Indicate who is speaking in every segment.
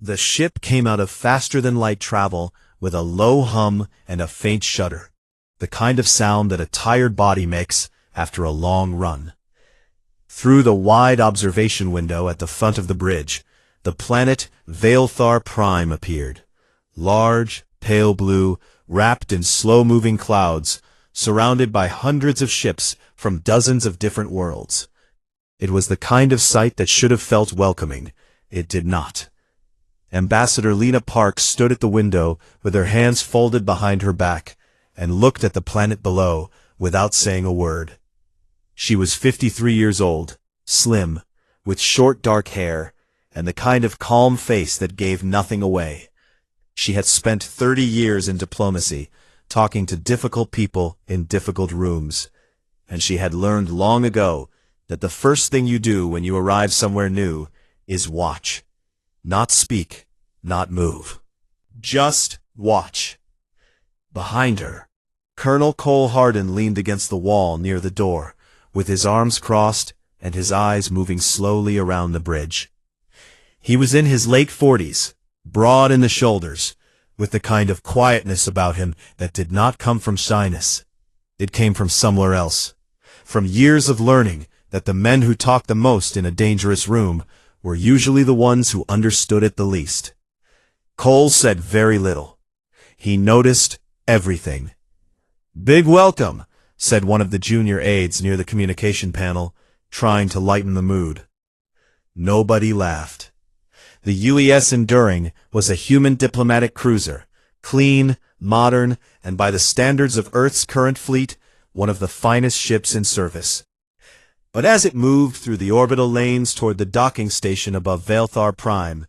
Speaker 1: The ship came out of faster-than-light travel with a low hum and a faint shudder, the kind of sound that a tired body makes after a long run. Through the wide observation window at the front of the bridge, the planet Valethar Prime appeared, large, pale blue, wrapped in slow-moving clouds, surrounded by hundreds of ships from dozens of different worlds. It was the kind of sight that should have felt welcoming. It did not. Ambassador Lena Park stood at the window with her hands folded behind her back and looked at the planet below without saying a word. She was 53 years old, slim, with short dark hair, and the kind of calm face that gave nothing away. She had spent 30 years in diplomacy, talking to difficult people in difficult rooms, and she had learned long ago that the first thing you do when you arrive somewhere new is watch. Not speak, not move. Just watch. Behind her, Colonel Cole Hardin leaned against the wall near the door, with his arms crossed and his eyes moving slowly around the bridge. He was in his late 40s, broad in the shoulders, with the kind of quietness about him that did not come from shyness. It came from somewhere else, from years of learning that the men who talked the most in a dangerous room were usually the ones who understood it the least. Cole said very little. He noticed everything. "Big welcome," said one of the junior aides near the communication panel, trying to lighten the mood. Nobody laughed. The UES Enduring was a human diplomatic cruiser, clean, modern, and by the standards of Earth's current fleet, one of the finest ships in service. But as it moved through the orbital lanes toward the docking station above Valethar Prime,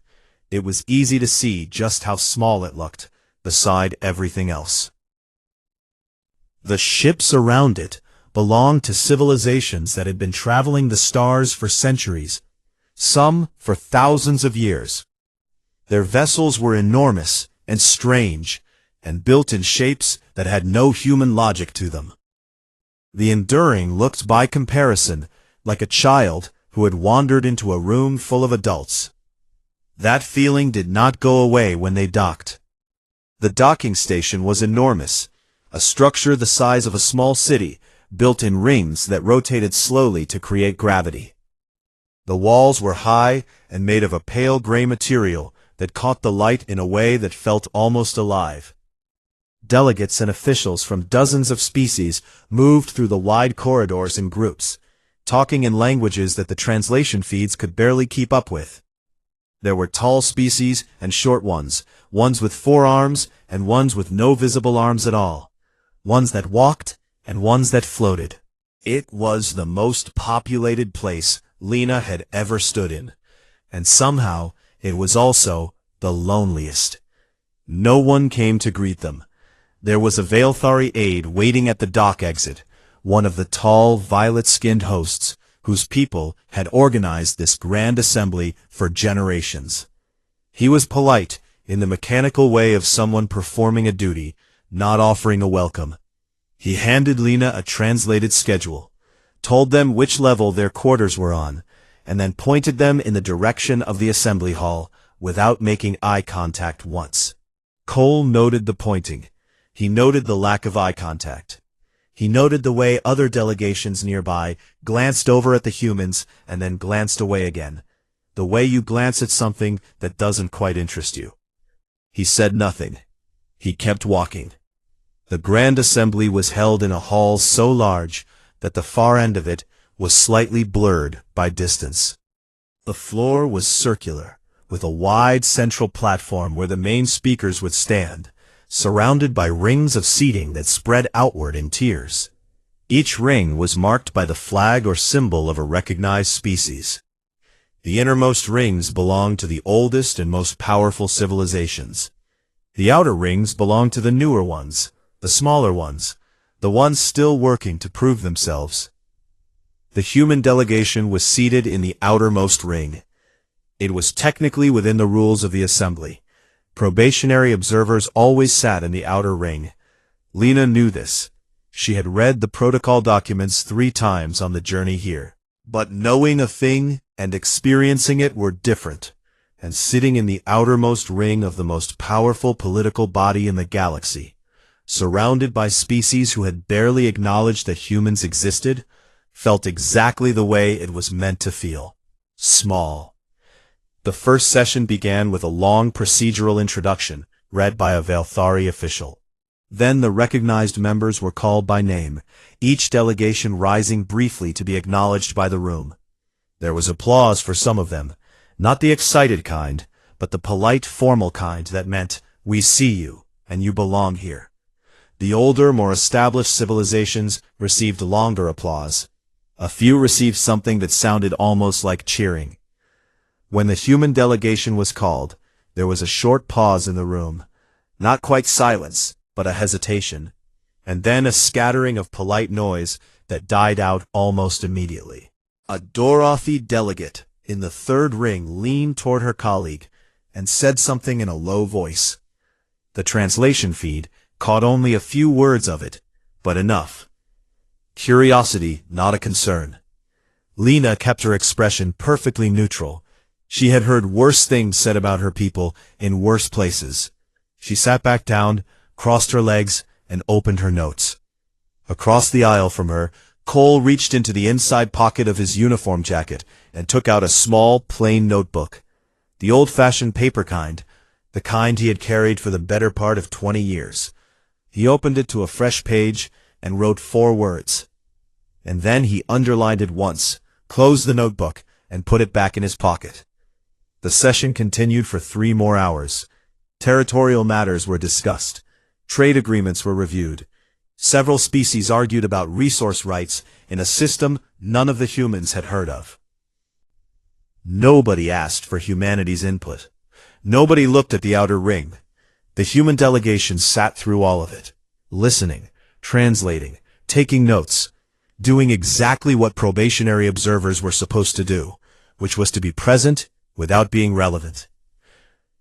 Speaker 1: it was easy to see just how small it looked beside everything else. The ships around it belonged to civilizations that had been traveling the stars for centuries, some for thousands of years. Their vessels were enormous and strange, and built in shapes that had no human logic to them. The Enduring looked by comparison like a child who had wandered into a room full of adults. That feeling did not go away when they docked. The docking station was enormous, a structure the size of a small city, built in rings that rotated slowly to create gravity. The walls were high and made of a pale gray material that caught the light in a way that felt almost alive. Delegates and officials from dozens of species moved through the wide corridors in groups, talking in languages that the translation feeds could barely keep up with. There were tall species and short ones, ones with 4 arms and ones with no visible arms at all, ones that walked and ones that floated. It was the most populated place Lena had ever stood in, and somehow it was also the loneliest. No one came to greet them. There was a Valethari aide waiting at the dock exit, one of the tall, violet-skinned hosts whose people had organized this grand assembly for generations. He was polite in the mechanical way of someone performing a duty, not offering a welcome. He handed Lena a translated schedule, told them which level their quarters were on, and then pointed them in the direction of the assembly hall without making eye contact once. Cole noted the pointing. He noted the lack of eye contact. He noted the way other delegations nearby glanced over at the humans and then glanced away again, the way you glance at something that doesn't quite interest you. He said nothing. He kept walking. The grand assembly was held in a hall so large that the far end of it was slightly blurred by distance. The floor was circular, with a wide central platform where the main speakers would stand, surrounded by rings of seating that spread outward in tiers. Each ring was marked by the flag or symbol of a recognized species. The innermost rings belonged to the oldest and most powerful civilizations. The outer rings belonged to the newer ones, the smaller ones, the ones still working to prove themselves. The human delegation was seated in the outermost ring. It was technically within the rules of the assembly. Probationary observers always sat in the outer ring. Lena knew this. She had read the protocol documents 3 times on the journey here. But knowing a thing and experiencing it were different. and sitting in the outermost ring of the most powerful political body in the galaxy, surrounded by species who had barely acknowledged that humans existed, felt exactly the way it was meant to feel. Small. The first session began with a long procedural introduction, read by a Velthari official. Then the recognized members were called by name, each delegation rising briefly to be acknowledged by the room. There was applause for some of them, not the excited kind, but the polite, formal kind that meant, "We see you, and you belong here." The older, more established civilizations received longer applause. A few received something that sounded almost like cheering. When the human delegation was called, there was a short pause in the room. Not quite silence, but a hesitation, and then a scattering of polite noise that died out almost immediately. A Dorothi delegate in the third ring leaned toward her colleague and said something in a low voice. The translation feed caught only a few words of it, but enough. Curiosity, not a concern. Lena kept her expression perfectly neutral. She had heard worse things said about her people in worse places. She sat back down, crossed her legs, and opened her notes. Across the aisle from her, Cole reached into the inside pocket of his uniform jacket and took out a small, plain notebook. The old-fashioned paper kind, the kind he had carried for the better part of 20 years. He opened it to a fresh page and wrote 4 words. And then he underlined it once, closed the notebook, and put it back in his pocket. The session continued for 3 more hours. Territorial matters were discussed. Trade agreements were reviewed. Several species argued about resource rights in a system none of the humans had heard of. Nobody asked for humanity's input. Nobody looked at the outer ring. The human delegation sat through all of it, listening, translating, taking notes, doing exactly what probationary observers were supposed to do, which was to be present without being relevant.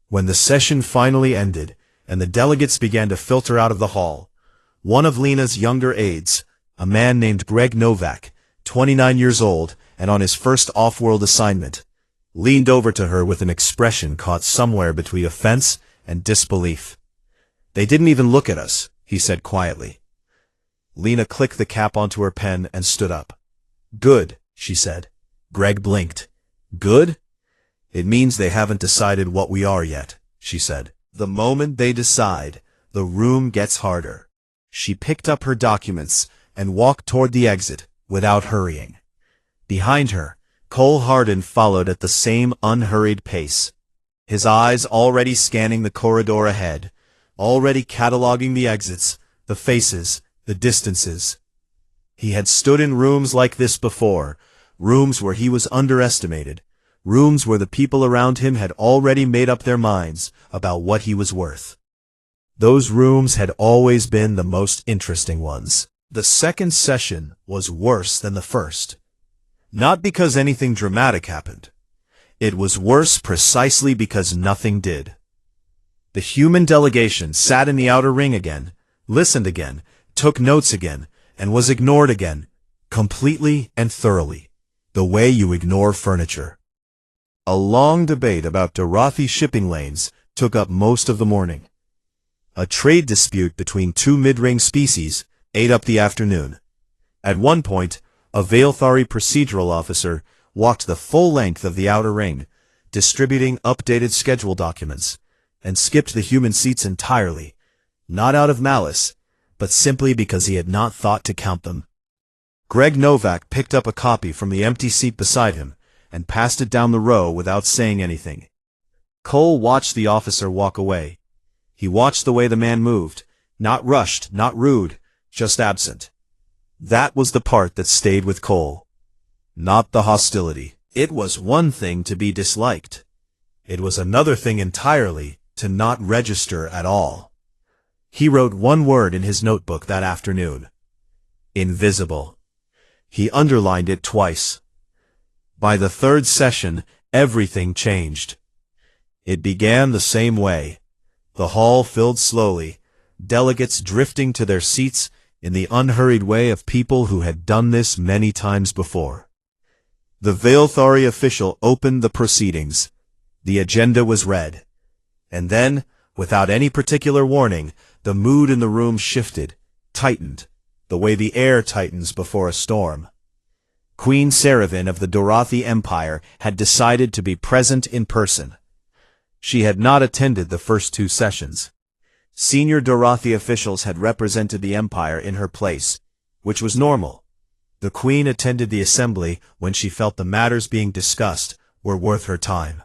Speaker 1: When the session finally ended and the delegates began to filter out of the hall, one of Lena's younger aides, a man named Greg Novak, 29 years old and on his first off-world assignment, leaned over to her with an expression caught somewhere between offense and disbelief. "They didn't even look at us," he said quietly. Lena clicked the cap onto her pen and stood up. "Good," she said. Greg blinked. "Good? It means they haven't decided what we are yet," she said. "The moment they decide, the room gets harder." She picked up her documents and walked toward the exit without hurrying. Behind her, Cole Hardin followed at the same unhurried pace, his eyes already scanning the corridor ahead, already cataloging the exits, the faces, the distances. He had stood in rooms like this before, rooms where he was underestimated, rooms where the people around him had already made up their minds about what he was worth. Those rooms had always been the most interesting ones. The second session was worse than the first. Not because anything dramatic happened. It was worse precisely because nothing did. The human delegation sat in the outer ring again, listened again, took notes again, and was ignored again, completely and thoroughly, the way you ignore furniture. A long debate about Dorothi shipping lanes took up most of the morning. A trade dispute between 2 mid-ring species ate up the afternoon. At one point, a Velthari procedural officer walked the full length of the outer ring, distributing updated schedule documents, and skipped the human seats entirely, not out of malice, but simply because he had not thought to count them. Greg Novak picked up a copy from the empty seat beside him and passed it down the row without saying anything. Cole watched the officer walk away. He watched the way the man moved, not rushed, not rude, just absent. That was the part that stayed with Cole. Not the hostility. It was one thing to be disliked. It was another thing entirely to not register at all. He wrote 1 word in his notebook that afternoon. Invisible. He underlined it twice. By the third session, everything changed. It began the same way. The hall filled slowly, delegates drifting to their seats in the unhurried way of people who had done this many times before. The Velthari official opened the proceedings. The agenda was read. And then, without any particular warning, the mood in the room shifted, tightened, the way the air tightens before a storm. Queen Saravan of the Dorothi Empire had decided to be present in person. She had not attended the first 2 sessions. Senior Dorothi officials had represented the Empire in her place, which was normal. The Queen attended the assembly when she felt the matters being discussed were worth her time.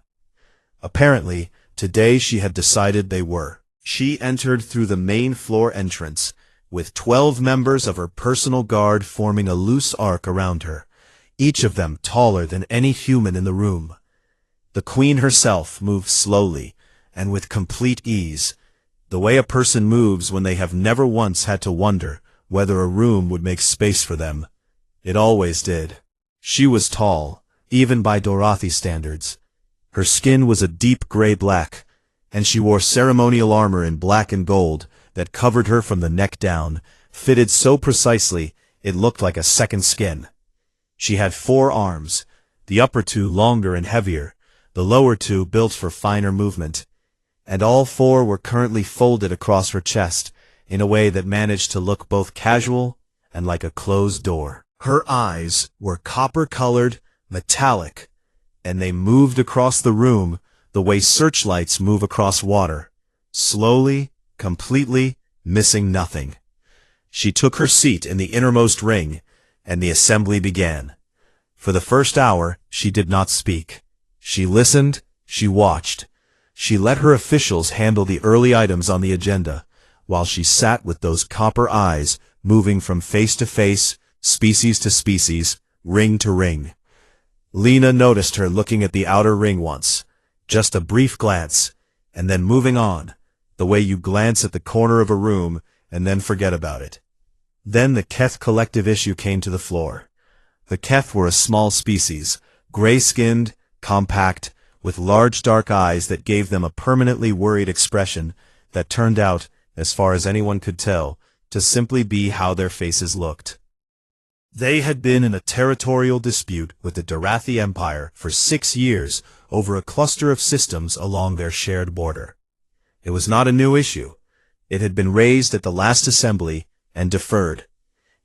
Speaker 1: Apparently, today she had decided they were. She entered through the main floor entrance, with 12 members of her personal guard forming a loose arc around her, each of them taller than any human in the room. The Queen herself moved slowly, and with complete ease, the way a person moves when they have never once had to wonder whether a room would make space for them. It always did. She was tall, even by Dorothi standards. Her skin was a deep gray-black, and she wore ceremonial armor in black and gold that covered her from the neck down, fitted so precisely it looked like a second skin. She had 4 arms, the upper 2 longer and heavier, the lower 2 built for finer movement, and all 4 were currently folded across her chest in a way that managed to look both casual and like a closed door. Her eyes were copper-colored, metallic, and they moved across the room the way searchlights move across water, slowly, completely, missing nothing. She took her seat in the innermost ring, and the assembly began. For the first hour, she did not speak. She listened, she watched. She let her officials handle the early items on the agenda, while she sat with those copper eyes moving from face to face, species to species, ring to ring. Lena noticed her looking at the outer ring once, just a brief glance, and then moving on, the way you glance at the corner of a room and then forget about it. Then the Keth collective issue came to the floor. The Keth were a small species, gray-skinned, compact, with large dark eyes that gave them a permanently worried expression that turned out, as far as anyone could tell, to simply be how their faces looked. They had been in a territorial dispute with the Dorothi Empire for 6 years over a cluster of systems along their shared border. It was not a new issue. It had been raised at the last assembly and deferred.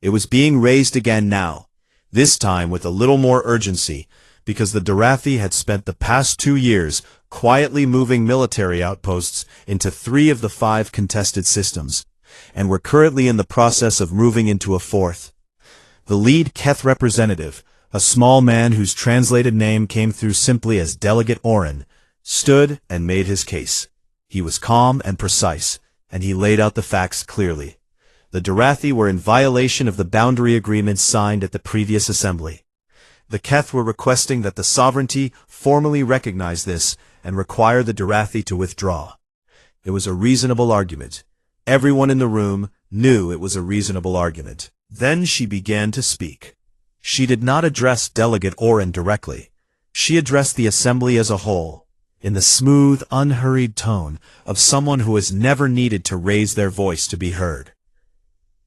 Speaker 1: It was being raised again now, this time with a little more urgency, because the Dorothi had spent the past 2 years quietly moving military outposts into 3 of the 5 contested systems, and were currently in the process of moving into a 4th. The lead Keth representative, a small man whose translated name came through simply as Delegate Oren, stood and made his case. He was calm and precise, and he laid out the facts clearly. The Dorothi were in violation of the boundary agreements signed at the previous assembly. The Keth were requesting that the sovereignty formally recognize this and require the Dorothi to withdraw. It was a reasonable argument. Everyone in the room knew it was a reasonable argument. Then she began to speak. She did not address Delegate Oren directly. She addressed the assembly as a whole, in the smooth, unhurried tone of someone who has never needed to raise their voice to be heard.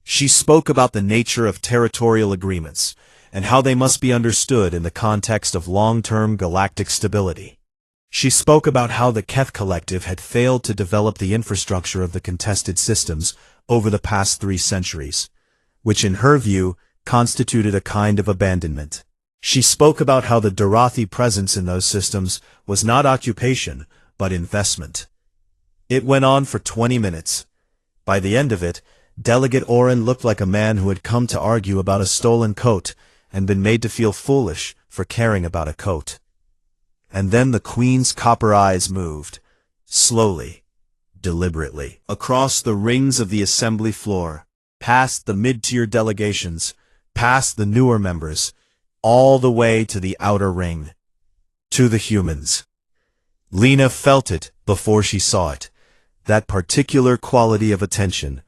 Speaker 1: She spoke about the nature of territorial agreements, and how they must be understood in the context of long-term galactic stability. She spoke about how the Keth Collective had failed to develop the infrastructure of the contested systems over the past 3 centuries, which in her view constituted a kind of abandonment. She spoke about how the Dorothi presence in those systems was not occupation, but investment. It went on for 20 minutes. By the end of it, Delegate Oren looked like a man who had come to argue about a stolen coat and been made to feel foolish for caring about a coat. And then the Queen's copper eyes moved, slowly, deliberately, across the rings of the assembly floor, past the mid-tier delegations, past the newer members, all the way to the outer ring, to the humans. Lena felt it before she saw it, that particular quality of attention,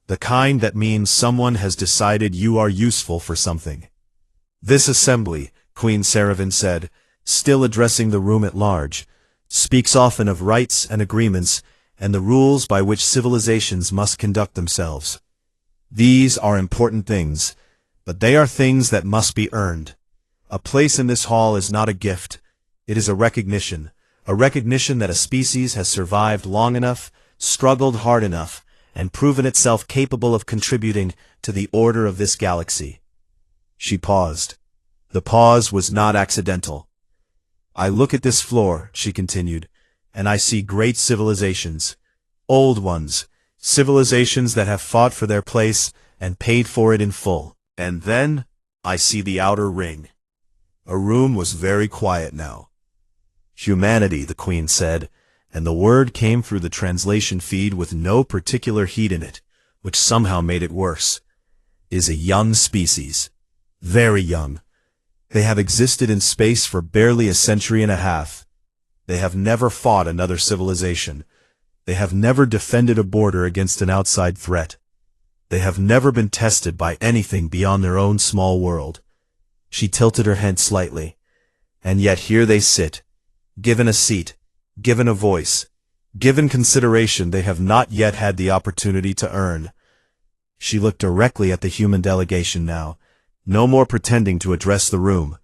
Speaker 1: the kind that means someone has decided you are useful for something. This assembly, Queen Saravan said, still addressing the room at large, speaks often of rights and agreements and the rules by which civilizations must conduct themselves. These are important things, but they are things that must be earned. A place in this hall is not a gift. It is a recognition, a recognition that a species has survived long enough, struggled hard enough, and proven itself capable of contributing to the order of this galaxy. She paused. The pause was not accidental. I look at this floor, she continued, and I see great civilizations. Old ones. Civilizations that have fought for their place and paid for it in full. And then, I see the outer ring. A room was very quiet now. Humanity, the Queen said, and the word came through the translation feed with no particular heat in it, which somehow made it worse, is a young species. Very young. They have existed in space for barely a century and a half. They have never fought another civilization. They have never defended a border against an outside threat. They have never been tested by anything beyond their own small world. She tilted her head slightly. And yet here they sit, given a seat, given a voice, given consideration they have not yet had the opportunity to earn. She looked directly at the human delegation now, no more pretending to address the room.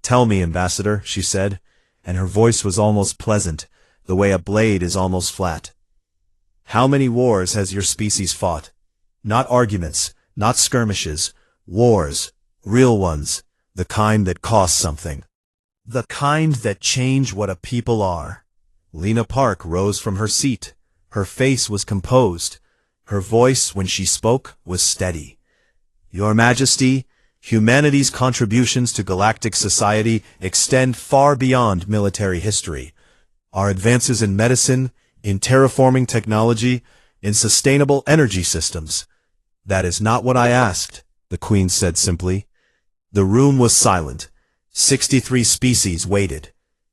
Speaker 1: Tell me, Ambassador, she said, and her voice was almost pleasant, the way a blade is almost flat. How many wars has your species fought? Not arguments, not skirmishes, wars, real ones, the kind that cost something. The kind that change what a people are. Lena Park rose from her seat. Her face was composed. Her voice, when she spoke, was steady. Your Majesty, humanity's contributions to galactic society extend far beyond military history. Our advances in medicine, in terraforming technology, in sustainable energy systems. That is not what I asked, the Queen said simply. The room was silent. 63 species waited.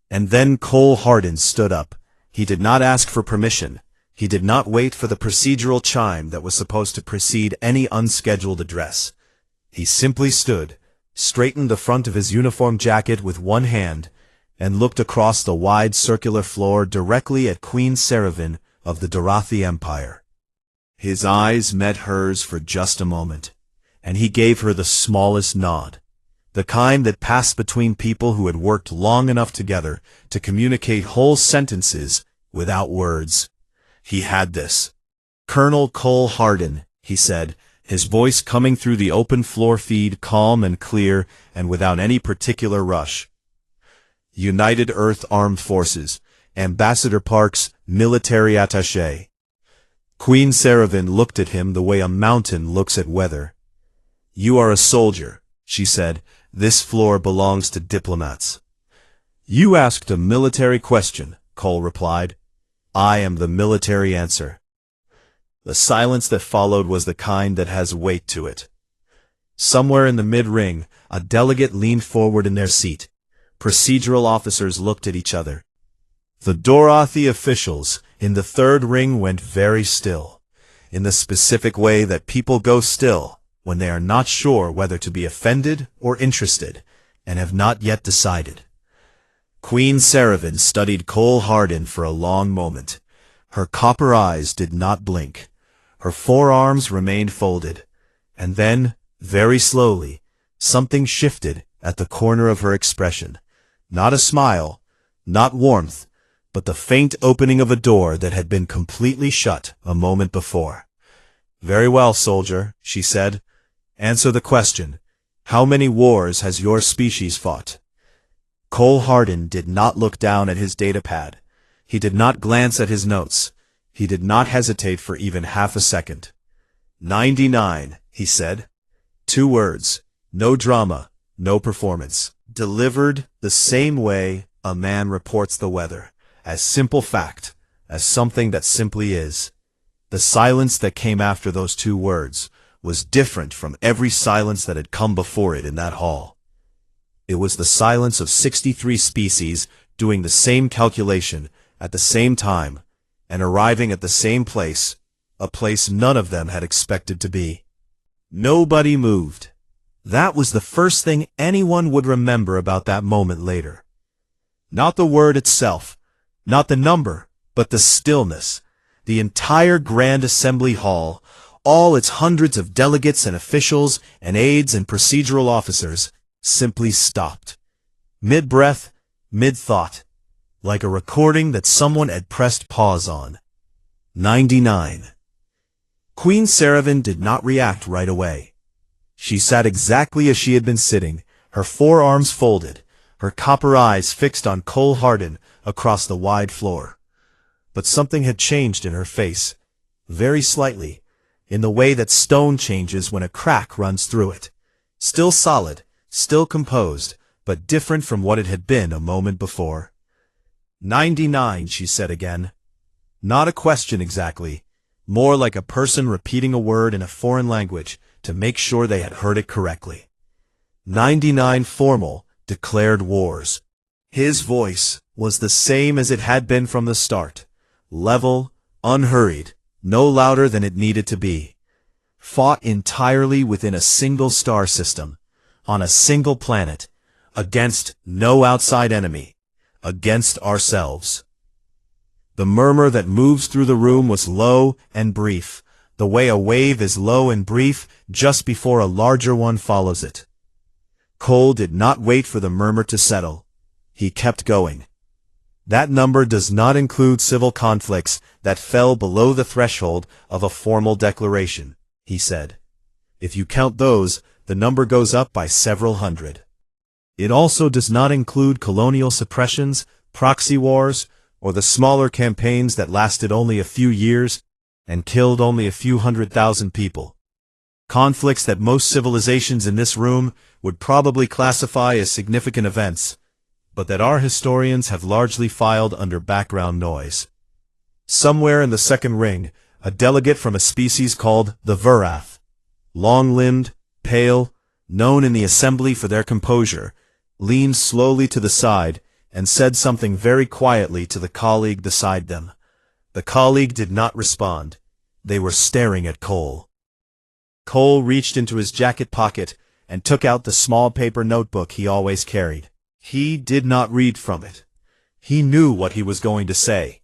Speaker 1: And then Cole Hardin stood up. He did not ask for permission. He did not wait for the procedural chime that was supposed to precede any unscheduled address. He simply stood, straightened the front of his uniform jacket with one hand, and looked across the wide circular floor directly at Queen Saravan of the Dorothi Empire. His eyes met hers for just a moment, and he gave her the smallest nod. The kind that passed between people who had worked long enough together to communicate whole sentences without words. He had this. Colonel Cole Hardin, he said, his voice coming through the open floor feed calm and clear and without any particular rush. United Earth Armed Forces, Ambassador Park's military attaché. Queen Saravan looked at him the way a mountain looks at weather. You are a soldier, she said. This floor belongs to diplomats. You asked a military question, Cole replied. I am the military answer. The silence that followed was the kind that has weight to it. Somewhere in the mid-ring, a delegate leaned forward in their seat. Procedural officers looked at each other. The Dorothi officials in the third ring went very still, in the specific way that people go still when they are not sure whether to be offended or interested, and have not yet decided. Queen Saravan studied Cole Hardin for a long moment. Her copper eyes did not blink. Her forearms remained folded. And then, very slowly, something shifted at the corner of her expression. Not a smile, not warmth, but the faint opening of a door that had been completely shut a moment before. Very well, soldier, she said. Answer the question. How many wars has your species fought? Cole Hardin did not look down at his datapad. He did not glance at his notes. He did not hesitate for even half a second. 99, he said. 2 words. No drama, no performance. Delivered the same way a man reports the weather. As simple fact, as something that simply is. The silence that came after those 2 words was different from every silence that had come before it in that hall. It was the silence of 63 species doing the same calculation at the same time and arriving at the same place, a place none of them had expected to be. Nobody moved. That was the first thing anyone would remember about that moment later. Not the word itself, not the number, but the stillness. The entire Grand Assembly Hall, all its hundreds of delegates and officials and aides and procedural officers, simply stopped. Mid-breath, mid-thought. like a recording that someone had pressed pause on. 99. Queen Saravan did not react right away. She sat exactly as she had been sitting, her forearms folded, her copper eyes fixed on Cole Hardin across the wide floor. But something had changed in her face, very slightly, in the way that stone changes when a crack runs through it. Still solid, still composed, but different from what it had been a moment before. 99, she said again. Not a question exactly, more like a person repeating a word in a foreign language to make sure they had heard it correctly. 99 formal, declared wars. His voice was the same as it had been from the start, level, unhurried, no louder than it needed to be. Fought entirely within a single star system, on a single planet, against no outside enemy, against ourselves. The murmur that moves through the room was low and brief, the way a wave is low and brief just before a larger one follows it. Cole did not wait for the murmur to settle. He kept going. That number does not include civil conflicts that fell below the threshold of a formal declaration, he said. If you count those, the number goes up by several hundred. It also does not include colonial suppressions, proxy wars, or the smaller campaigns that lasted only a few years and killed only a few 100,000 people. Conflicts that most civilizations in this room would probably classify as significant events, but that our historians have largely filed under background noise. Somewhere in the second ring, a delegate from a species called the Verath, long-limbed, pale, known in the assembly for their composure, leaned slowly to the side and said something very quietly to the colleague beside them. The colleague did not respond. They were staring at Cole. Cole reached into his jacket pocket and took out the small paper notebook he always carried. He did not read from it. He knew what he was going to say,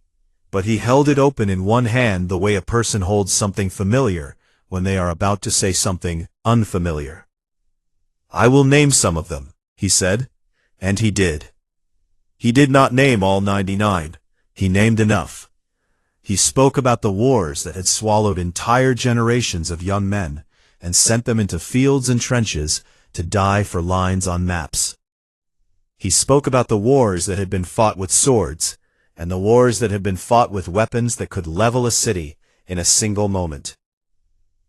Speaker 1: but he held it open in one hand the way a person holds something familiar when they are about to say something unfamiliar. I will name some of them, he said, and he did. He did not name all 99. He named enough. He spoke about the wars that had swallowed entire generations of young men and sent them into fields and trenches to die for lines on maps. He spoke about the wars that had been fought with swords, and the wars that had been fought with weapons that could level a city in a single moment.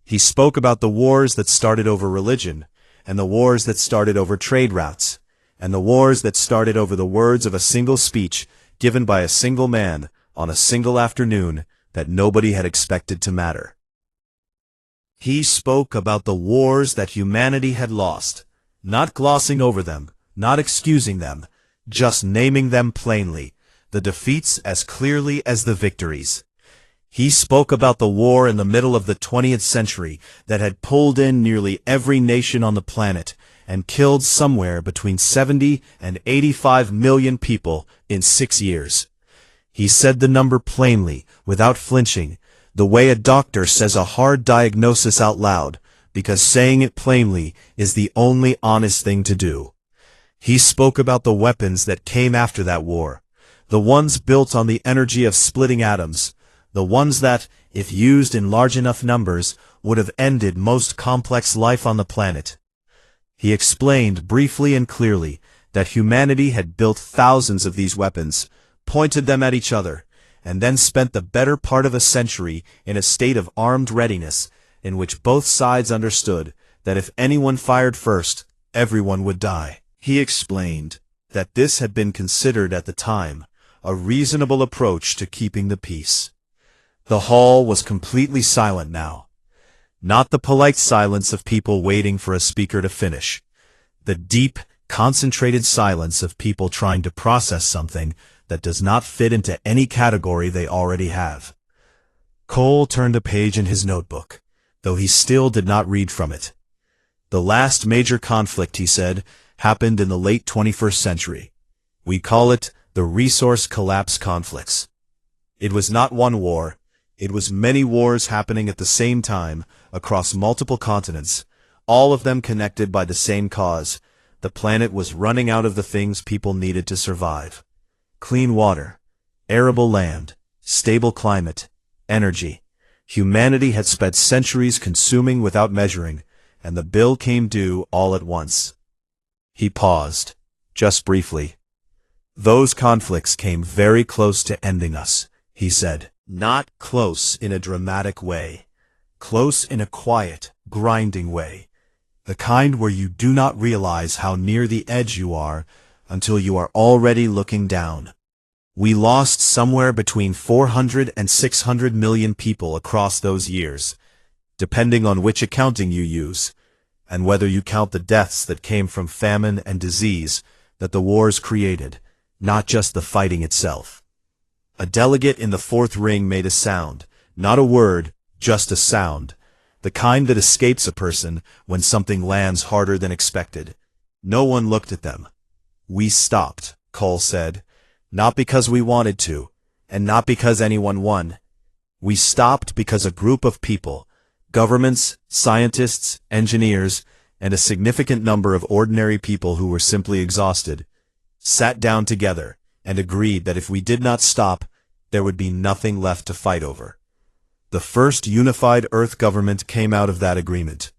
Speaker 1: He spoke about the wars that started over religion, and the wars that started over trade routes, and the wars that started over the words of a single speech given by a single man on a single afternoon that nobody had expected to matter. He spoke about the wars that humanity had lost, not glossing over them, not excusing them, just naming them plainly, the defeats as clearly as the victories. He spoke about the war in the middle of the 20th century that had pulled in nearly every nation on the planet and killed somewhere between 70 and 85 million people in 6 years. He said the number plainly, without flinching, the way a doctor says a hard diagnosis out loud, because saying it plainly is the only honest thing to do. He spoke about the weapons that came after that war, the ones built on the energy of splitting atoms, the ones that, if used in large enough numbers, would have ended most complex life on the planet. He explained briefly and clearly that humanity had built thousands of these weapons, pointed them at each other, and then spent the better part of a century in a state of armed readiness in which both sides understood that if anyone fired first, everyone would die. He explained that this had been considered at the time a reasonable approach to keeping the peace. The hall was completely silent now. Not the polite silence of people waiting for a speaker to finish. The deep, concentrated silence of people trying to process something that does not fit into any category they already have. Cole turned a page in his notebook, though he still did not read from it. The last major conflict, he said, happened in the late 21st century. We call it the resource collapse conflicts. It was not one war. It was many wars happening at the same time across multiple continents, all of them connected by the same cause. The planet was running out of the things people needed to survive. Clean water, arable land, stable climate, energy. Humanity had spent centuries consuming without measuring, and the bill came due all at once. He paused, just briefly. Those conflicts came very close to ending us, he said. Not close in a dramatic way. Close in a quiet, grinding way. The kind where you do not realize how near the edge you are until you are already looking down. We lost somewhere between 400 and 600 million people across those years, depending on which accounting you use, and whether you count the deaths that came from famine and disease that the wars created, not just the fighting itself. A delegate in the fourth ring made a sound, not a word, just a sound, the kind that escapes a person when something lands harder than expected. No one looked at them. We stopped, Cole said, not because we wanted to, and not because anyone won. We stopped because a group of people, governments, scientists, engineers, and a significant number of ordinary people who were simply exhausted, sat down together and agreed that if we did not stop, there would be nothing left to fight over. The first unified Earth government came out of that agreement.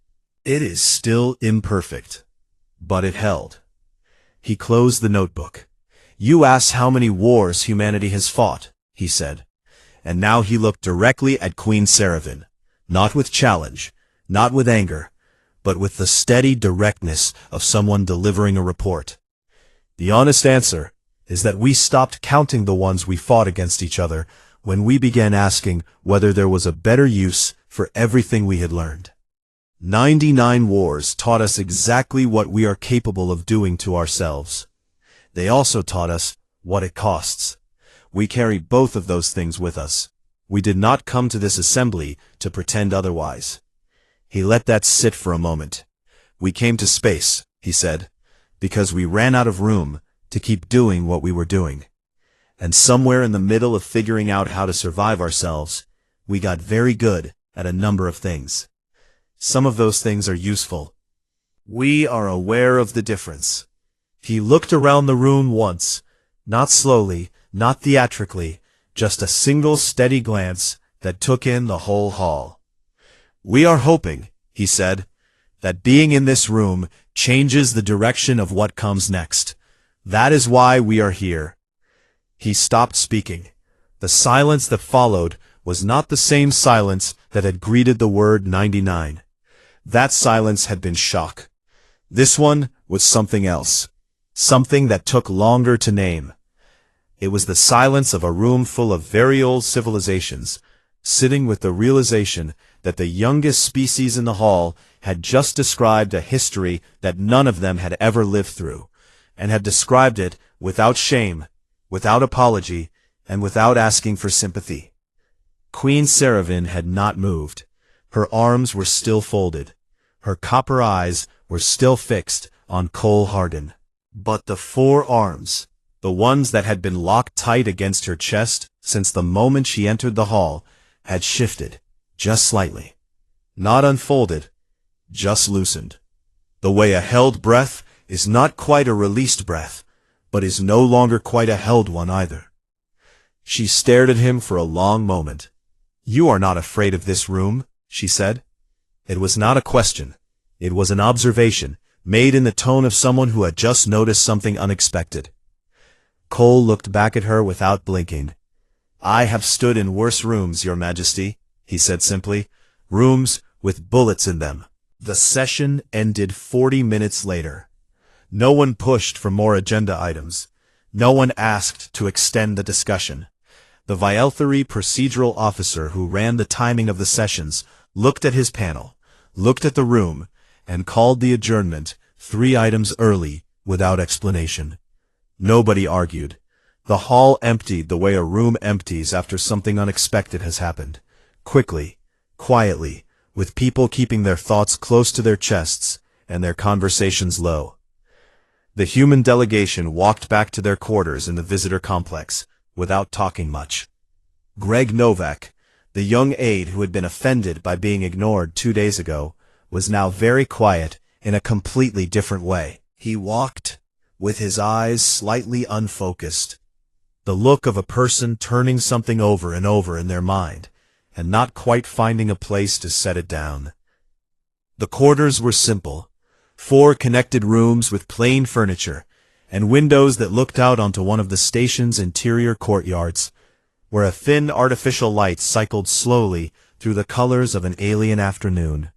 Speaker 1: It is still imperfect, but it held. He closed the notebook. You ask how many wars humanity has fought, he said. And now he looked directly at Queen Seraphine, not with challenge, not with anger, but with the steady directness of someone delivering a report. The honest answer is that we stopped counting the ones we fought against each other when we began asking whether there was a better use for everything we had learned. 99 wars taught us exactly what we are capable of doing to ourselves. They also taught us what it costs. We carry both of those things with us. We did not come to this assembly to pretend otherwise. He let that sit for a moment. We came to space, he said, because we ran out of room to keep doing what we were doing. And somewhere in the middle of figuring out how to survive ourselves, we got very good at a number of things. Some of those things are useful. We are aware of the difference. He looked around the room once, not slowly, not theatrically, just a single steady glance that took in the whole hall. We are hoping, he said, that being in this room changes the direction of what comes next. That is why we are here. He stopped speaking. The silence that followed was not the same silence that had greeted the word 99. That silence had been shock. This one was something else. Something that took longer to name. It was the silence of a room full of very old civilizations, sitting with the realization that the youngest species in the hall had just described a history that none of them had ever lived through, and had described it without shame, without apology, and without asking for sympathy. Queen Seraphine had not moved. Her arms were still folded. Her copper eyes were still fixed on Cole Hardin. But the four arms, the ones that had been locked tight against her chest since the moment she entered the hall, had shifted, just slightly. Not unfolded, just loosened. The way a held breath is not quite a released breath, but is no longer quite a held one either. She stared at him for a long moment. You are not afraid of this room, she said. It was not a question. It was an observation, made in the tone of someone who had just noticed something unexpected. Cole looked back at her without blinking. I have stood in worse rooms, Your Majesty, he said simply. Rooms with bullets in them. The session ended 40 minutes later. No one pushed for more agenda items. No one asked to extend the discussion. The Vialthari procedural officer who ran the timing of the sessions looked at his panel, looked at the room, and called the adjournment 3 items early without explanation. Nobody argued. The hall emptied the way a room empties after something unexpected has happened. Quickly, quietly, with people keeping their thoughts close to their chests and their conversations low. The human delegation walked back to their quarters in the visitor complex, without talking much. Greg Novak, the young aide who had been offended by being ignored 2 days ago, was now very quiet in a completely different way. He walked, with his eyes slightly unfocused, the look of a person turning something over and over in their mind, and not quite finding a place to set it down. The quarters were simple: 4 connected rooms with plain furniture, and windows that looked out onto one of the station's interior courtyards, where a thin artificial light cycled slowly through the colors of an alien afternoon.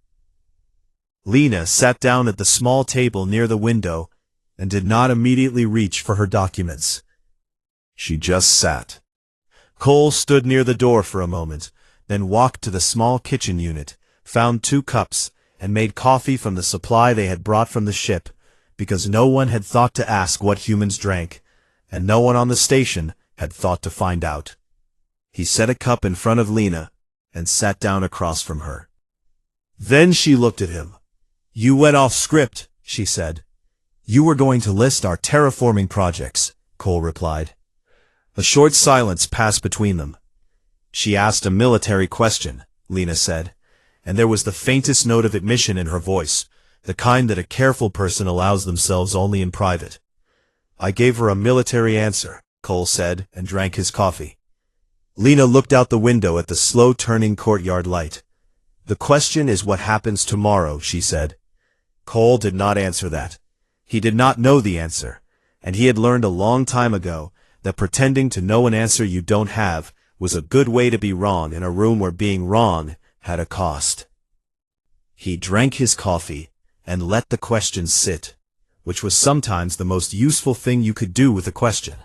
Speaker 1: Lena sat down at the small table near the window and did not immediately reach for her documents. She just sat. Cole stood near the door for a moment, then walked to the small kitchen unit, found 2 cups, and made coffee from the supply they had brought from the ship, because no one had thought to ask what humans drank, and no one on the station had thought to find out. He set a cup in front of Lena and sat down across from her. Then she looked at him. "You went off script," she said. "You were going to list our terraforming projects," Cole replied. A short silence passed between them. "She asked a military question," Lena said, and there was the faintest note of admission in her voice, the kind that a careful person allows themselves only in private. "I gave her a military answer," Cole said, and drank his coffee. Lena looked out the window at the slow-turning courtyard light. "The question is what happens tomorrow," she said. Cole did not answer that. He did not know the answer, and he had learned a long time ago that pretending to know an answer you don't have was a good way to be wrong in a room where being wrong had a cost. He drank his coffee and let the question sit, which was sometimes the most useful thing you could do with a question.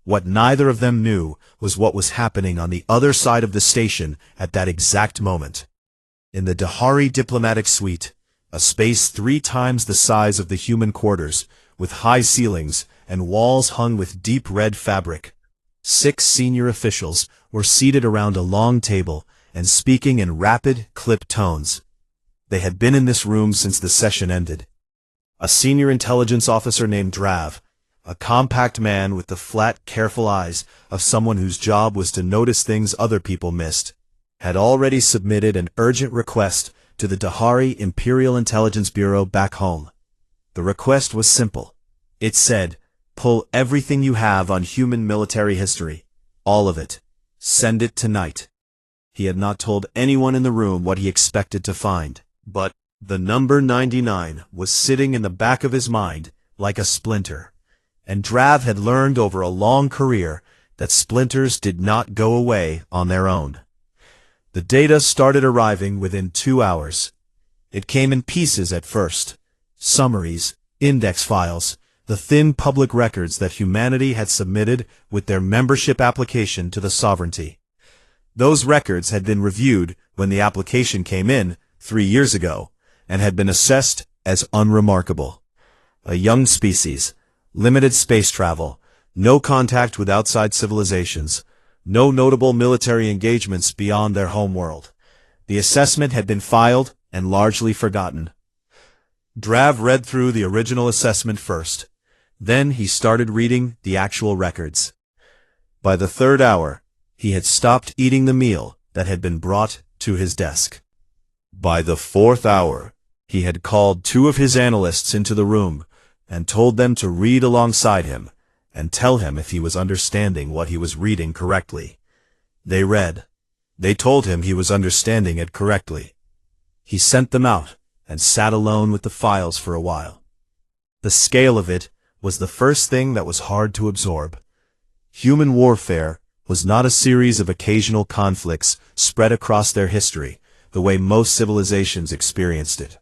Speaker 1: What neither of them knew was what was happening on the other side of the station at that exact moment. In the Dahari diplomatic suite, a space 3 times the size of the human quarters, with high ceilings and walls hung with deep red fabric, 6 senior officials were seated around a long table and speaking in rapid, clipped tones. They had been in this room since the session ended. A senior intelligence officer named Drav, a compact man with the flat, careful eyes of someone whose job was to notice things other people missed, had already submitted an urgent request to the Dahari Imperial Intelligence Bureau back home. The request was simple. It said, "Pull everything you have on human military history. All of it. Send it tonight." He had not told anyone in the room what he expected to find, but the number 99 was sitting in the back of his mind like a splinter, and Drav had learned over a long career that splinters did not go away on their own. The data started arriving within 2 hours. It came in pieces at first: summaries, index files, the thin public records that humanity had submitted with their membership application to the sovereignty. Those records had been reviewed when the application came in 3 years ago, and had been assessed as unremarkable. A young species, limited space travel, no contact with outside civilizations, no notable military engagements beyond their homeworld. The assessment had been filed and largely forgotten. Drav read through the original assessment first. Then he started reading the actual records. By the 3rd hour, he had stopped eating the meal that had been brought to his desk. By the 4th hour, he had called 2 of his analysts into the room and told them to read alongside him and tell him if he was understanding what he was reading correctly. They read. They told him he was understanding it correctly. He sent them out and sat alone with the files for a while. The scale of it was the first thing that was hard to absorb. Human warfare was not a series of occasional conflicts spread across their history, the way most civilizations experienced it.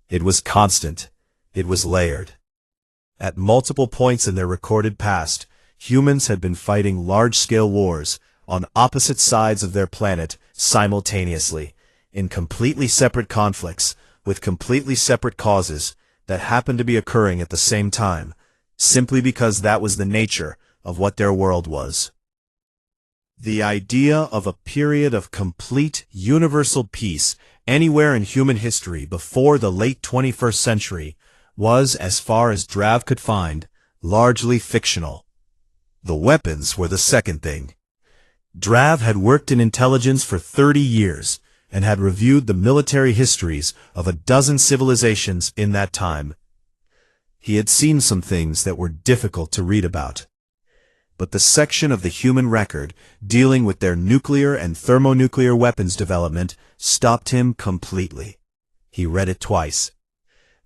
Speaker 1: It was constant. It was layered. At multiple points in their recorded past, humans had been fighting large-scale wars on opposite sides of their planet simultaneously, in completely separate conflicts, with completely separate causes that happened to be occurring at the same time, simply because that was the nature of what their world was. The idea of a period of complete universal peace anywhere in human history before the late 21st century was, as far as Drav could find, largely fictional. The weapons were the second thing. Drav had worked in intelligence for 30 years and had reviewed the military histories of a dozen civilizations in that time. He had seen some things that were difficult to read about. but the section of the human record dealing with their nuclear and thermonuclear weapons development stopped him completely. He read it twice.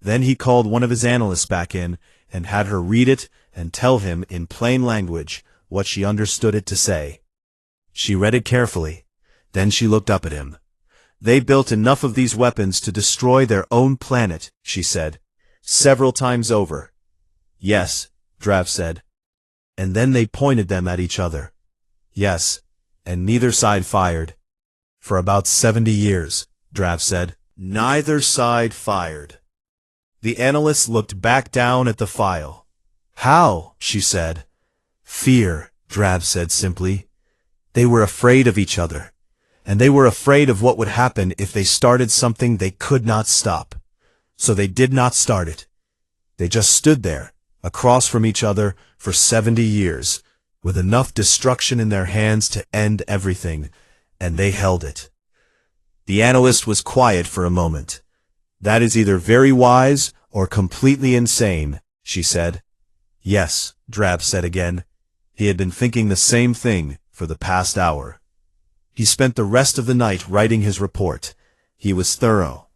Speaker 1: Then he called one of his analysts back in and had her read it and tell him in plain language what she understood it to say. She read it carefully. Then she looked up at him. "They built enough of these weapons to destroy their own planet," she said, "several times over." "Yes," Drav said. "And then they pointed them at each other." "Yes, and neither side fired." "For about 70 years, Drav said. "Neither side fired." The analyst looked back down at the file. "How?" she said. "Fear," Drav said simply. "They were afraid of each other, and they were afraid of what would happen if they started something they could not stop. So they did not start it. They just stood there, across from each other, for 70 years, with enough destruction in their hands to end everything, and they held it." The analyst was quiet for a moment. "That is either very wise or completely insane," she said. "Yes," Drav said again. He had been thinking the same thing for the past hour. He spent the rest of the night writing his report. He was thorough.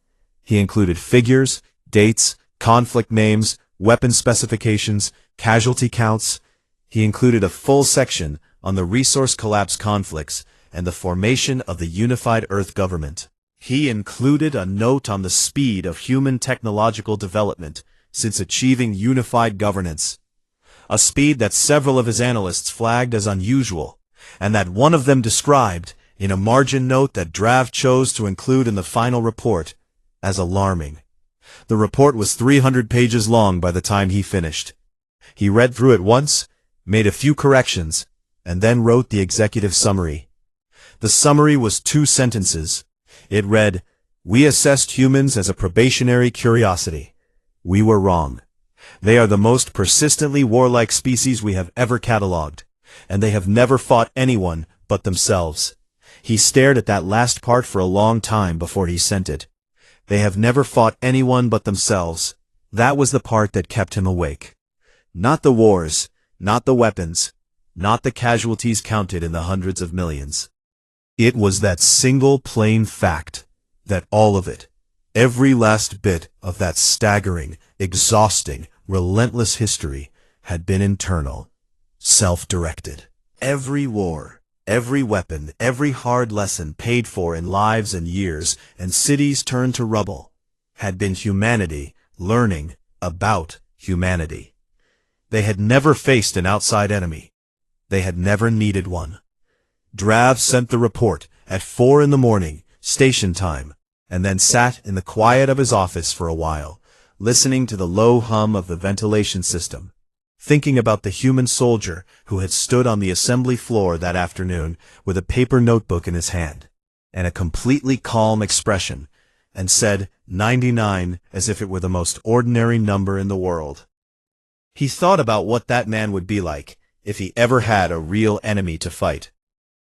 Speaker 1: He included figures, dates, conflict names, weapon specifications, casualty counts. He included a full section on the resource collapse conflicts and the formation of the unified Earth government. He included a note on the speed of human technological development since achieving unified governance, a speed that several of his analysts flagged as unusual, and that one of them described, in a margin note that Drav chose to include in the final report, as alarming. The report was 300 pages long by the time he finished. He read through it once, made a few corrections, and then wrote the executive summary. The summary was 2 sentences. It read, "We assessed humans as a probationary curiosity. We were wrong. They are the most persistently warlike species we have ever catalogued, and they have never fought anyone but themselves." He stared at that last part for a long time before he sent it. They have never fought anyone but themselves. That was the part that kept him awake. Not the wars, not the weapons, not the casualties counted in the hundreds of millions. It was that single plain fact that all of it, every last bit of that staggering, exhausting, relentless history had been internal, self-directed. Every war, every weapon, every hard lesson paid for in lives and years and cities turned to rubble had been humanity learning about humanity. They had never faced an outside enemy. They had never needed one. Drav sent the report at 4 a.m, station time, and then sat in the quiet of his office for a while, listening to the low hum of the ventilation system, thinking about the human soldier who had stood on the assembly floor that afternoon with a paper notebook in his hand, and a completely calm expression, and said 99 as if it were the most ordinary number in the world. He thought about what that man would be like if he ever had a real enemy to fight.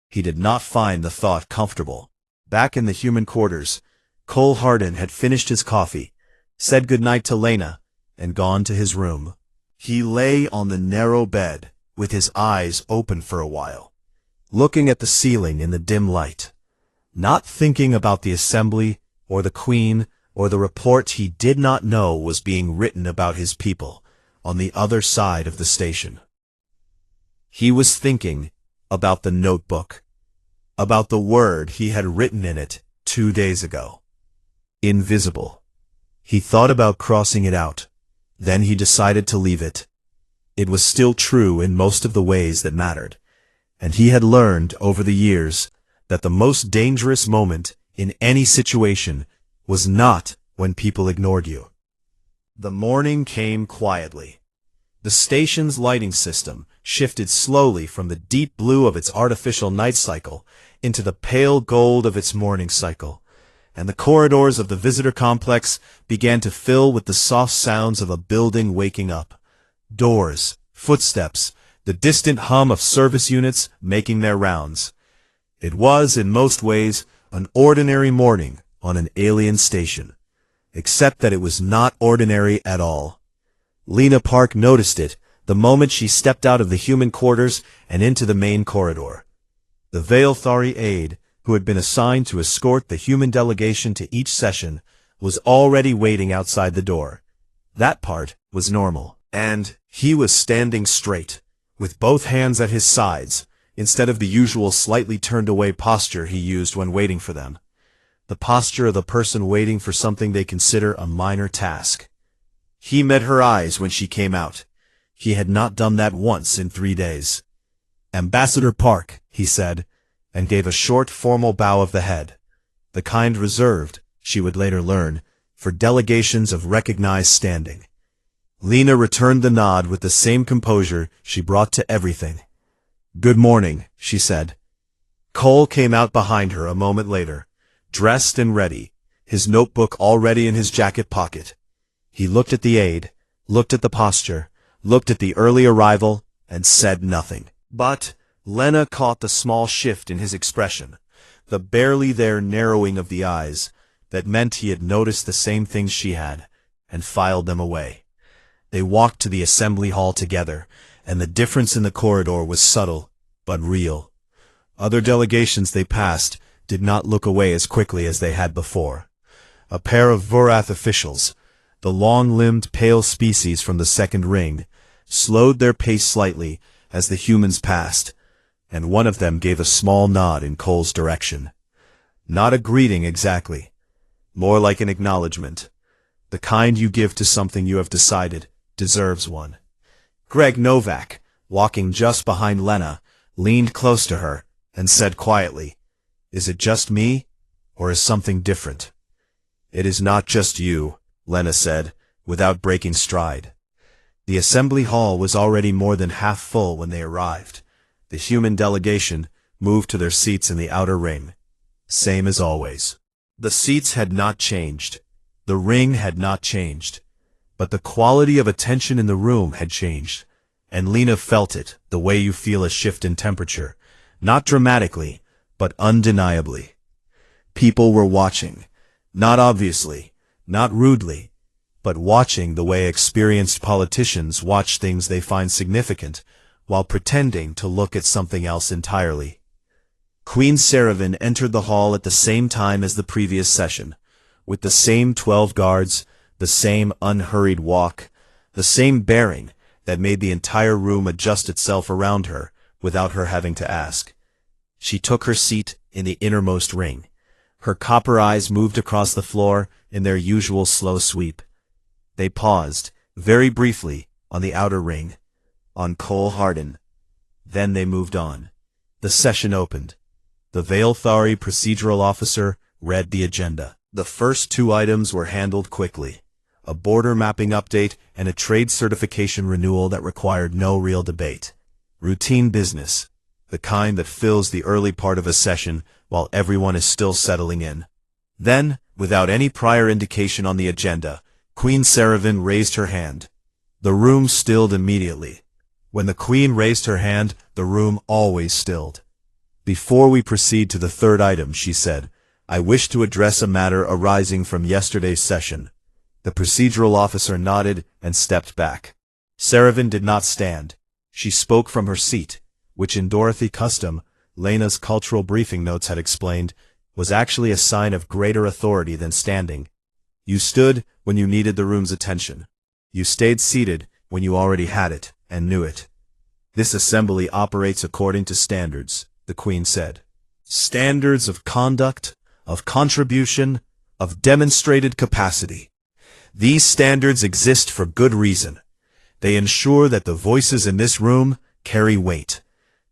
Speaker 1: He did not find the thought comfortable. Back in the human quarters, Cole Hardin had finished his coffee, said goodnight to Lena, and gone to his room. He lay on the narrow bed, with his eyes open for a while, looking at the ceiling in the dim light, not thinking about the assembly, or the Queen, or the report he did not know was being written about his people on the other side of the station. He was thinking about the notebook, about the word he had written in it 2 days ago. Invisible. He thought about crossing it out. Then he decided to leave it. It was still true in most of the ways that mattered, and he had learned over the years that the most dangerous moment in any situation was not when people ignored you. The morning came quietly. The station's lighting system shifted slowly from the deep blue of its artificial night cycle into the pale gold of its morning cycle, and the corridors of the visitor complex began to fill with the soft sounds of a building waking up. Doors, footsteps, the distant hum of service units making their rounds. It was, in most ways, an ordinary morning on an alien station, except that it was not ordinary at all. Lena Park noticed it the moment she stepped out of the human quarters and into the main corridor. The Veilthari aide, who had been assigned to escort the human delegation to each session, was already waiting outside the door. That part was normal. And he was standing straight, with both hands at his sides, instead of the usual slightly turned-away posture he used when waiting for them. The posture of the person waiting for something they consider a minor task. He met her eyes when she came out. He had not done that once in 3 days. "Ambassador Park," he said, and gave a short, formal bow of the head, the kind reserved, she would later learn, for delegations of recognized standing. Lena returned the nod with the same composure she brought to everything. "Good morning," she said. Cole came out behind her a moment later, dressed and ready, his notebook already in his jacket pocket. He looked at the aide, looked at the posture, looked at the early arrival, and said nothing. But Lena caught the small shift in his expression, the barely there narrowing of the eyes, that meant he had noticed the same things she had, and filed them away. They walked to the assembly hall together, and the difference in the corridor was subtle, but real. Other delegations they passed did not look away as quickly as they had before. A pair of Vorath officials, the long-limbed pale species from the second ring, slowed their pace slightly as the humans passed, and one of them gave a small nod in Cole's direction. Not a greeting exactly, more like an acknowledgement, the kind you give to something you have decided deserves one. Greg Novak, walking just behind Lena, leaned close to her and said quietly, "Is it just me, or is something different?" "It is not just you," Lena said, without breaking stride. The assembly hall was already more than half full when they arrived. The human delegation moved to their seats in the outer ring. Same as always. The seats had not changed. The ring had not changed. But the quality of attention in the room had changed, and Lena felt it the way you feel a shift in temperature, not dramatically, but undeniably. People were watching, not obviously, not rudely, but watching the way experienced politicians watch things they find significant, while pretending to look at something else entirely. Queen Seravan entered the hall at the same time as the previous session, with the same 12 guards, the same unhurried walk, the same bearing that made the entire room adjust itself around her without her having to ask. She took her seat in the innermost ring. Her copper eyes moved across the floor in their usual slow sweep. They paused, very briefly, on the outer ring, on Cole Hardin. Then they moved on. The session opened. The Veilthari procedural officer read the agenda. The first 2 items were handled quickly. A border mapping update and a trade certification renewal that required no real debate. Routine business, the kind that fills the early part of a session while everyone is still settling in. Then, without any prior indication on the agenda, Queen Seravan raised her hand. The room stilled immediately. When the Queen raised her hand, the room always stilled. "Before we proceed to the third item," she said, "I wish to address a matter arising from yesterday's session." The procedural officer nodded and stepped back. Seravan did not stand. She spoke from her seat, which in Dorothy custom, Lena's cultural briefing notes had explained, was actually a sign of greater authority than standing. You stood when you needed the room's attention. You stayed seated when you already had it and knew it. "This assembly operates according to standards," the Queen said. "Standards of conduct, of contribution, of demonstrated capacity. These standards exist for good reason. They ensure that the voices in this room carry weight,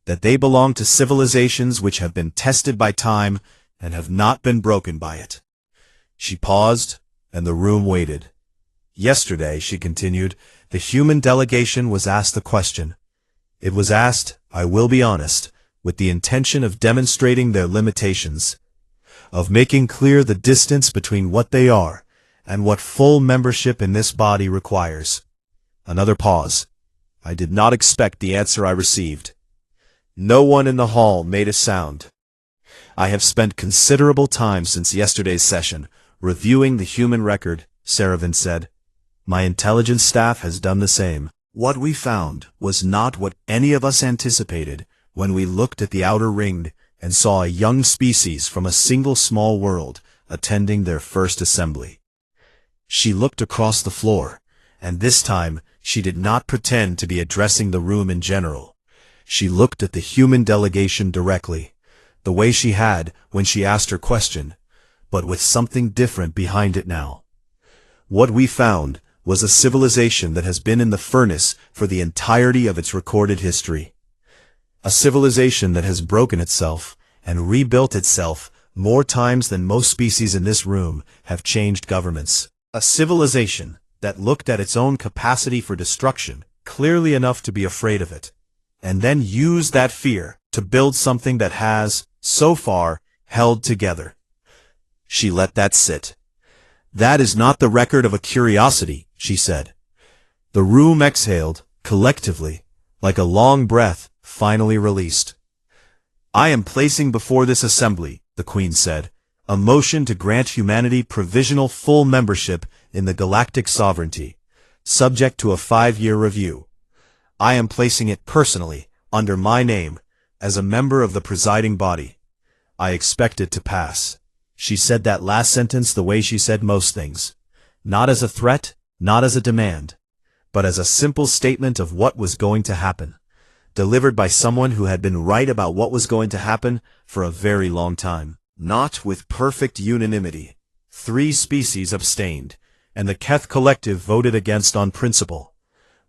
Speaker 1: that they belong to civilizations which have been tested by time and have not been broken by it." She paused, and the room waited. "Yesterday," she continued, "the human delegation was asked the question. It was asked, I will be honest, with the intention of demonstrating their limitations, of making clear the distance between what they are and what full membership in this body requires." Another pause. I did not expect the answer I received. No one in the hall made a sound. "I have spent considerable time since yesterday's session reviewing the human record," Seravan said. "My intelligence staff has done the same." What we found was not what any of us anticipated when we looked at the outer ring and saw a young species from a single small world attending their first assembly. She looked across the floor, and this time she did not pretend to be addressing the room in general. She looked at the human delegation directly, the way she had when she asked her question, but with something different behind it now. What we found was a civilization that has been in the furnace for the entirety of its recorded history. A civilization that has broken itself and rebuilt itself more times than most species in this room have changed governments. A civilization that looked at its own capacity for destruction clearly enough to be afraid of it, and then used that fear to build something that has, so far, held together. She let that sit. "That is not the record of a curiosity," she said. The room exhaled, collectively, like a long breath finally released. "I am placing before this assembly," the Queen said, "a motion to grant humanity provisional full membership in the galactic sovereignty, subject to a 5-year review. I am placing it personally, under my name, as a member of the presiding body. I expect it to pass." She said that last sentence the way she said most things. Not as a threat, not as a demand, but as a simple statement of what was going to happen, delivered by someone who had been right about what was going to happen for a very long time. Not with perfect unanimity. 3 species abstained, and the Keth collective voted against on principle,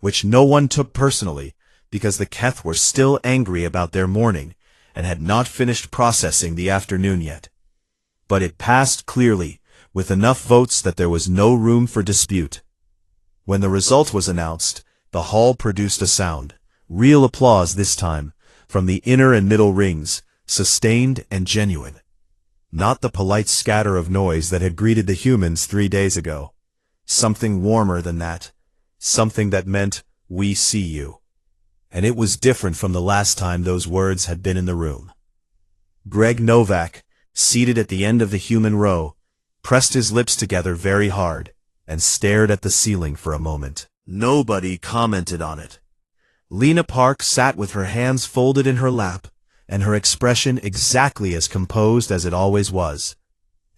Speaker 1: which no one took personally, because the Keth were still angry about their mourning, and had not finished processing the afternoon yet. But it passed clearly, with enough votes that there was no room for dispute. When the result was announced, the hall produced a sound, real applause this time, from the inner and middle rings, sustained and genuine. Not the polite scatter of noise that had greeted the humans 3 days ago. Something warmer than that. Something that meant, "We see you." And it was different from the last time those words had been in the room. Greg Novak, seated at the end of the human row, pressed his lips together very hard, and stared at the ceiling for a moment. Nobody commented on it. Lena Park sat with her hands folded in her lap, and her expression exactly as composed as it always was.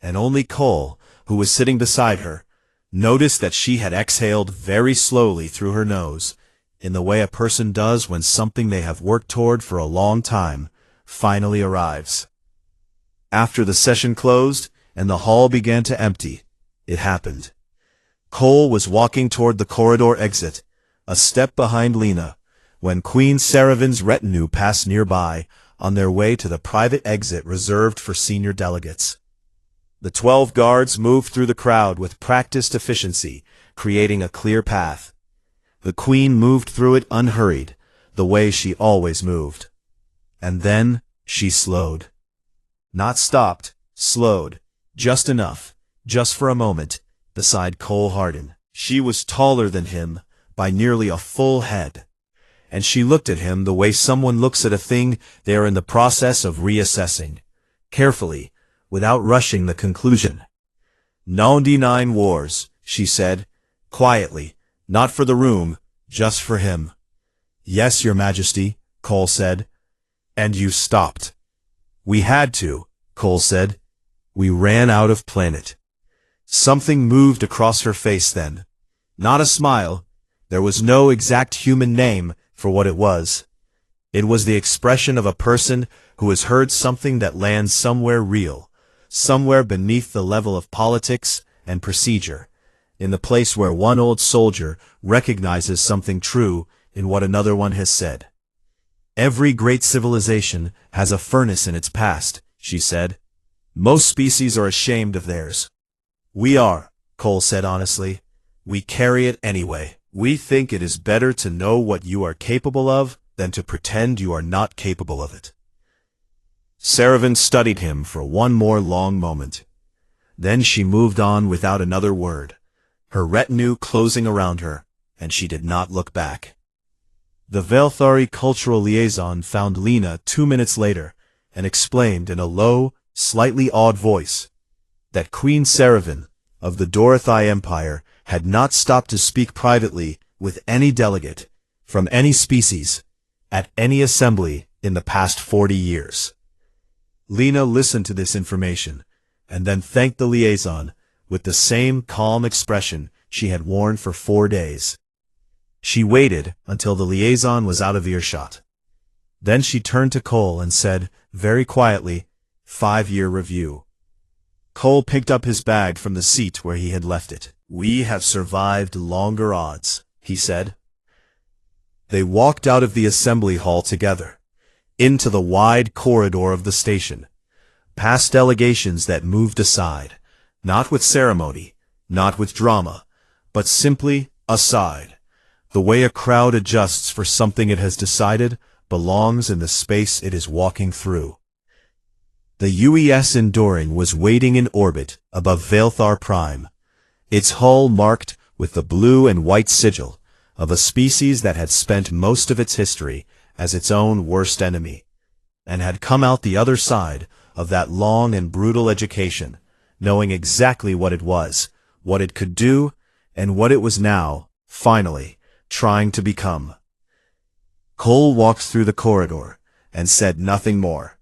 Speaker 1: And only Cole, who was sitting beside her, noticed that she had exhaled very slowly through her nose, in the way a person does when something they have worked toward for a long time finally arrives. After the session closed and the hall began to empty, it happened. Cole was walking toward the corridor exit, a step behind Lena, when Queen Saravin's retinue passed nearby on their way to the private exit reserved for senior delegates. The 12 guards moved through the crowd with practiced efficiency, creating a clear path. The Queen moved through it unhurried, the way she always moved. And then she slowed. Not stopped, slowed, just enough, just for a moment, beside Cole Hardin. She was taller than him, by nearly a full head. And she looked at him the way someone looks at a thing they are in the process of reassessing, carefully, without rushing the conclusion. 99 wars, she said, quietly, not for the room, just for him. Yes, Your Majesty, Cole said. And you stopped. We had to, Cole said. We ran out of planet. Something moved across her face then. Not a smile. There was no exact human name for what it was. It was the expression of a person who has heard something that lands somewhere real, somewhere beneath the level of politics and procedure, in the place where one old soldier recognizes something true in what another one has said. Every great civilization has a furnace in its past, she said. Most species are ashamed of theirs. We are, Cole said honestly. We carry it anyway. We think it is better to know what you are capable of than to pretend you are not capable of it. Saravin studied him for one more long moment. Then she moved on without another word, her retinue closing around her, and she did not look back. The Velthari cultural liaison found Lena 2 minutes later and explained in a low, slightly awed voice that Queen Saravin of the Dorothai Empire had not stopped to speak privately with any delegate from any species, at any assembly in the past 40 years. Lena listened to this information, and then thanked the liaison with the same calm expression she had worn for 4 days. She waited until the liaison was out of earshot. Then she turned to Cole and said, very quietly, 5-year review. Cole picked up his bag from the seat where he had left it. We have survived longer odds, he said. They walked out of the assembly hall together, into the wide corridor of the station, past delegations that moved aside, not with ceremony, not with drama, but simply aside, the way a crowd adjusts for something it has decided belongs in the space it is walking through. The UES Enduring was waiting in orbit above Vailthar Prime, its hull marked with the blue and white sigil of a species that had spent most of its history as its own worst enemy, and had come out the other side of that long and brutal education, knowing exactly what it was, what it could do, and what it was now, finally, trying to become. Cole walked through the corridor and said nothing more.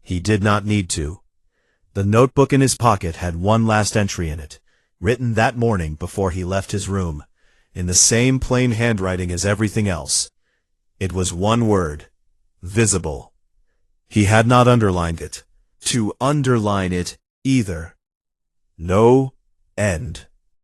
Speaker 1: He did not need to. The notebook in his pocket had one last entry in it, written that morning before he left his room, in the same plain handwriting as everything else. It was one word: visible. He had not underlined it, to underline it either. No end.